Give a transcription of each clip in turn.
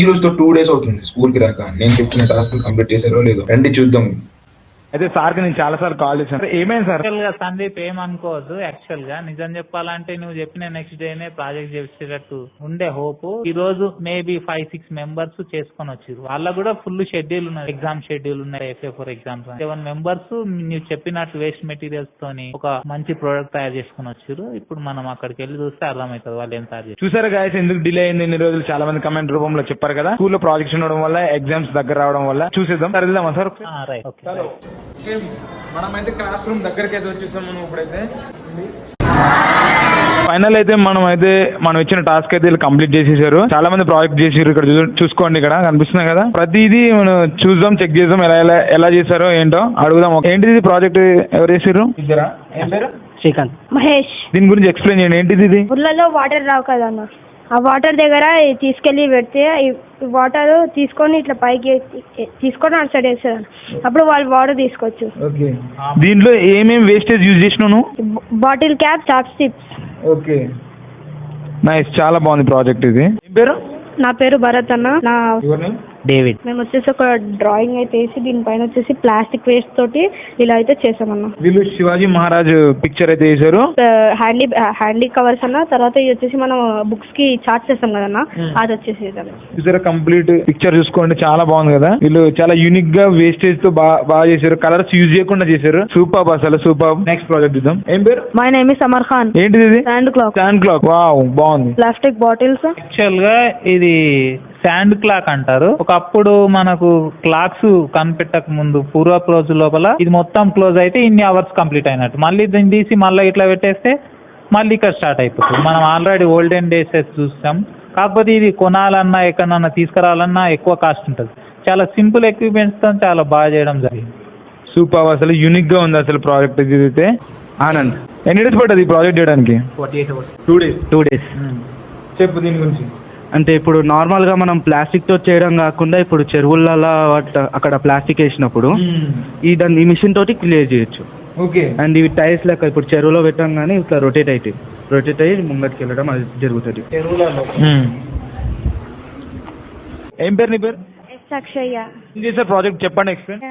ఈ రోజుతో 2 days అవుతుంది స్కూల్ కి రాక. నేను చెప్పిన టాస్క్ కంప్లీట్ చేశారో లేదో రండి చూద్దాం. అయితే సార్ కి నేను చాలా సార్లు కాల్ చేశాను. ఏమైంది సార్? యాక్చువల్ గా సందీప్ ఏమనుకోవద్దు. యాక్చువల్ గా నిజం చెప్పాలంటే నువ్వు చెప్పిన నెక్స్ట్ డేనే ప్రాజెక్ట్ చేసేటట్టు ఉండే హోప్. ఈ రోజు మేబీ 5-6 మెంబర్స్ చేసుకొని వచ్చారు. వాళ్ళకు కూడా ఫుల్ షెడ్యూల్ ఉన్నాయి, ఎగ్జామ్ షెడ్యూల్ ఉన్నాయి, FA4 ఎగ్జామ్స్. 7 మెంబర్స్ నువ్వు చెప్పినట్టు వేస్ట్ మెటీరియల్స్ తోని ఒక మంచి ప్రోడక్ట్ తయారు చేసుకుని వచ్చారు. ఇప్పుడు మనం అక్కడికి వెళ్ళి చూస్తే అర్థమవుతుంది వాళ్ళు ఏం తయారు చేస్తారు. చూసారు గాయస్ ఎందుకు డిలే అయింది ఇన్ని రోజులు? చాలా మంది కమెంట్ రూపంలో చెప్పారు కదా, స్కూల్లో ప్రాజెక్ట్స్ ఉండడం వల్ల, ఎగ్జామ్స్ దగ్గర రావడం వల్ల. చూసేద్దాం, వెళ్దామా సార్? Right, okay. మనమైతే క్లాస్ రూమ్ దగ్గరికి అయితే వచ్చేసాం. మనం ఇప్పుడైతే ఫైనల్ అయితే మనం ఇచ్చిన టాస్క్ అయితే కంప్లీట్ చేసేసారు. చాలా మంది ప్రాజెక్ట్ చేసారు. ఇక్కడ చూసుకోండి, ఇక్కడ కనిపిస్తున్నాయి కదా. ప్రతిదీ మనం చూద్దాం, చెక్ చేద్దాం ఎలా చేశారో ఏంటో అడుగుదాం. ఏంటిది ప్రాజెక్ట్ ఎవరు చేసారు? ఇద్దరా? ఏం పేరు? శ్రీకాంత్, మహేష్. దీని గురించి ఎక్స్ప్లెయిన్ చేయండి. ఏంటిది ఇది? ఊర్లలో వాటర్ రావు కదా అన్న, ఆ వాటర్ దగ్గర తీసుకెళ్లి పెడితే వాటర్ తీసుకొని ఇట్లా పైకి తీసుకొని అటు సైడ్ వేస్తారు. అప్పుడు వాళ్ళు వాటర్ తీసుకోవచ్చు. ఓకే, దీంట్లో ఏమేమి వేస్టేజ్ యూజ్ చేసినాను? Bottle cap, chopsticks. Okay, nice, చాలా బాగుంది ప్రాజెక్ట్. ఇది ఏం పేరు? నా పేరు భరత్ అన్న. నా డేవిడ్. మేము వచ్చేసి ఒక డ్రాయింగ్ అయితే వేసి దీనిపైన వచ్చేసి ప్లాస్టిక్ వేస్ట్ తోటి ఇలా అయితే చేసామన్న. వీళ్ళు శివాజీ మహారాజ్ పిక్చర్ అయితే వేసారు. హ్యాండీ కవర్స్ అన్న. తర్వాత ఇది వచ్చేసి మనం బుక్స్ కి చార్ట్ చేస్తాం కదన్న, అది వచ్చేసి చూసారా కంప్లీట్ పిక్చర్ చూసుకోండి, చాలా బాగుంది కదా. వీళ్ళు చాలా యూనిక్ గా వేస్టేజ్ తో బాగా చేశారు. కలర్స్ యూజ్ చేయకుండా చేశారు. సూపర్, అసలు సూపర్. నెక్స్ట్ ప్రాజెక్ట్ ఇద్దాం. ఏం పేరు? My name is Samar Khan. ఏంటిది ఇది? Sand clock. Sand clock, wow, బాగుంది. Plastic bottles. యాక్చువల్ గా ఇది శాండ్ క్లాక్ అంటారు. ఒకప్పుడు మనకు క్లాక్స్ కనిపెట్టక ముందు పూర్వపు రోజు లోపల ఇది మొత్తం క్లోజ్ అయితే ఇన్ని అవర్స్ కంప్లీట్ అయినట్టు. మళ్ళీ దీన్ని తీసి మళ్ళీ ఇట్లా పెట్టేస్తే మళ్ళీ ఇక్కడ స్టార్ట్ అయిపోతుంది. మనం ఆల్రెడీ ఓల్డెన్ డేస్ చూస్తాం. కాకపోతే ఇది కొనాలన్నా ఎక్కడన్నా తీసుకురావాలన్నా ఎక్కువ కాస్ట్ ఉంటుంది. చాలా సింపుల్ ఎక్విప్మెంట్స్ తో చాలా బాగా చేయడం జరిగింది. సూపర్, అసలు యూనిక్ గా ఉంది అసలు ప్రాజెక్ట్. ఇది అయితే ఆనంద్, ఎన్ని డేస్ పడుతుంది ఈ ప్రాజెక్ట్ చేయడానికి? 48 hours. 2 days. చెప్పు దీని గురించి. అంటే ఇప్పుడు నార్మల్గా మనం ప్లాస్టిక్తో చేయడం కాకుండా ఇప్పుడు చెరువులలో అక్కడ ప్లాస్టిక్ వేసినప్పుడు ఈ మిషన్ తోటి క్లియర్ చేయొచ్చు. ఓకే, అండ్ ఇవి టైర్స్ లెక్క ఇప్పుడు చెరువులో పెట్టాం కానీ ఇట్లా రొటేట్ అయ్యి ముంగటికి వెళ్ళడం అది జరుగుతుంది. ఏం పేరు నీ పేరు? అక్షయ్య. ఏం చేశారు ప్రాజెక్ట్ చెప్పండి, ఎక్స్ప్లెయిన్.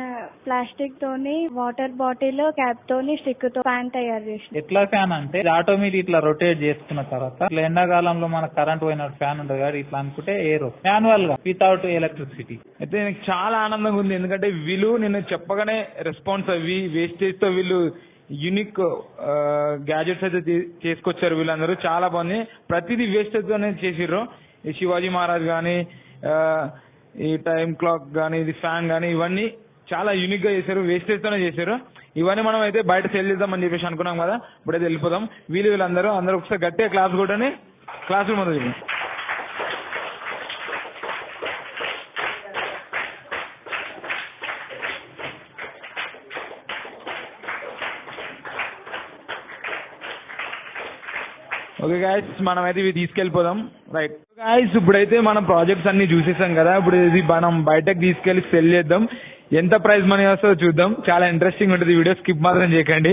ప్లాస్టిక్ తోని వాటర్ బాటిల్ క్యాప్ తోని స్టిక్ తో ఫ్యాన్ తయారు చేసి. ఎట్లా ఫ్యాన్ అంటే ఆటోమేటిక్ ఇట్లా రొటేట్ చేసుకున్న తర్వాత ఇట్లా ఎండాకాలంలో మనకు కరెంట్ పోయినట్టు ఫ్యాన్ ఉంటుంది కదా, ఇట్లా అనుకుంటే ఎయిర్ మాన్యువల్ గా వితౌట్ ఎలక్ట్రిసిటీ. అయితే నాకు చాలా ఆనందంగా ఉంది, ఎందుకంటే వీళ్ళు నేను చెప్పగానే రెస్పాన్స్ అవి వేస్టేజ్ తో వీళ్ళు యూనిక్ గ్యాజెట్స్ అయితే చేసుకొచ్చారు. వీళ్ళందరూ చాలా బాగుంది. ప్రతిదీ వేస్టేజ్ తోనే చేసిర్రు. ఈ శివాజీ మహారాజ్ కానీ, ఈ టైం క్లాక్ కానీ, ఇది ఫ్యాన్ కానీ, ఇవన్నీ చాలా యూనిక్ గా చేశారు. వేస్టేజ్ తోనే చేశారు. ఇవన్నీ మనం అయితే బయట సేల్ చేద్దామని చెప్పేసి అనుకున్నాం కదా. ఇప్పుడైతే వెళ్ళిపోదాం. వీళ్ళందరూ ఒకసారి గట్టిగా క్లాస్ కొట్టని క్లాస్ రూమ్ మొదలు. ఓకే గాయస్, మనమైతే ఇవి తీసుకెళ్ళిపోదాం. రైట్ గాయస్, ఇప్పుడైతే మనం ప్రాజెక్ట్స్ అన్ని చూసేసాం కదా. ఇప్పుడు ఇది మనం బయటకు తీసుకెళ్ళి సెల్ చేద్దాం. ఎంత ప్రైస్ మనీ వస్తుందో చూద్దాం. చాలా ఇంట్రెస్టింగ్ ఉంటుంది వీడియో, స్కిప్ మాత్రం చేయకండి.